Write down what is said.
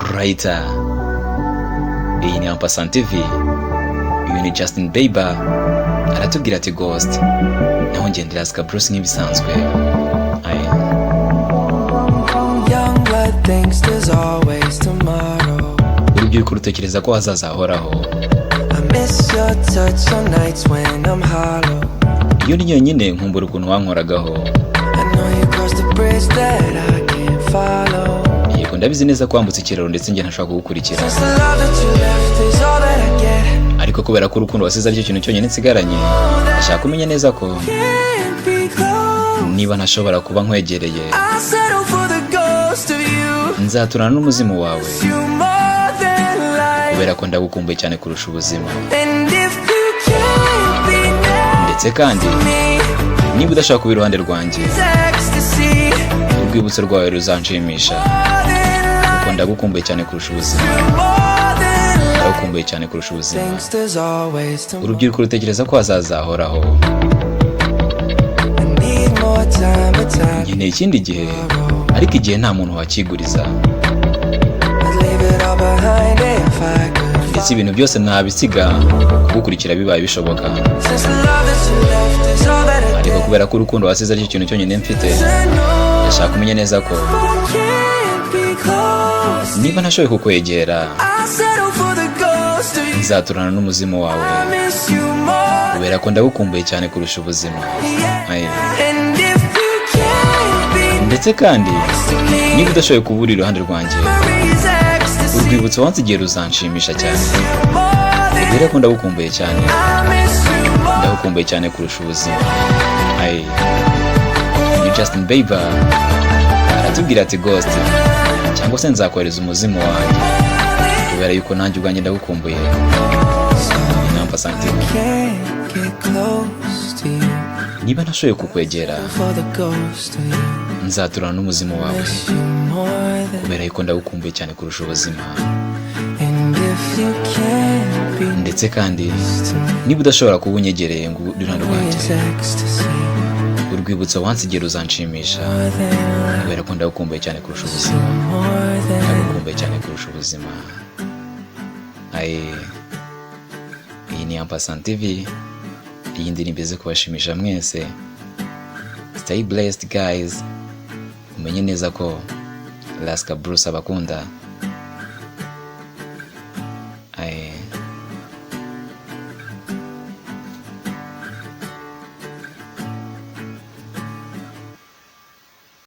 Writer. Iyi ni Ampassan TV. Uyu ni Justin Bieber aratubwira ati Ghost. Naho ngendera Laska Bruce nk'ibisanzwe. Urubyiruko rutekereza ko hazaza horaho. Iyo ni nyonyine nkumbura ukuntu wankoragaho. Yego ndabizi neza ko wambutse ikiraro ndetse njye ntashaka kugukurikira. Ariko kubera ko urukundo wasize aricyo kintu cyonyine nsigaranye, ndashaka kumenya neza ko niba ntashobora kuba nkwegereye, nzaturana n'umuzimu wawe, kubera ko ndagukumbuye cyane kurusha ubuzima. Ndetse kandi niba udashaka kuba iruhande rwanjye, urwibutso rwawe ruzanshimisha, kuko ndagukumbuye cyane kurusha ubuzima. Ndagukumbuye cyane kurusha ubuzima. Urubyiruko rutekereza ko hazaza horaho. Nkeneye ikindi gihe, ariko igihe nta muntu wakiguriza. Ndetse ibintu byose nabisiga kugukurikira bibaye bishoboka. Ariko kubera ko urukundo wasize aricyo kintu cyonyine mfite, ndashaka kumenya neza ko niba ntashoboye kukwegera, nzaturana n'umuzimu wawe, kubera ko ndagukumbuye cyane kurusha ubuzima. Ndetse kandi niba udashoboye kubura iruhande rwanjye, urwibutso wansigiye ruzanshimisha cyane, kubera ko ndagukumbuye cyane. Ndagukumbuye cyane kurusha ubuzima. Ni Justin Bieber aratubwira ati Ghost, cyangwa se nzakohereza umuzimu wanjye, kubera yuko nanjye ubwanjye ndagukumbuye. Ni Ampassan TV. Niba ntashoboye kukwegera, nzaturana n'umuzimu wawe, kubera yuko ndagukumbuye cyane kurusha ubuzima. Ndetse kandi niba udashobora kuba unyegereye ngo iruhande rwanjye, urwibutso wansigiye ruzanshimisha, kubera ko ndagukumbuye cyane kurusha ubuzima. Ndagukumbuye cyane kurusha ubuzima. Iyi ni Ampassan TV. Iyi ndirimbo ize kubashimisha mwese. Stay blessed guys. Umenye neza ko Laska Bruce abakunda.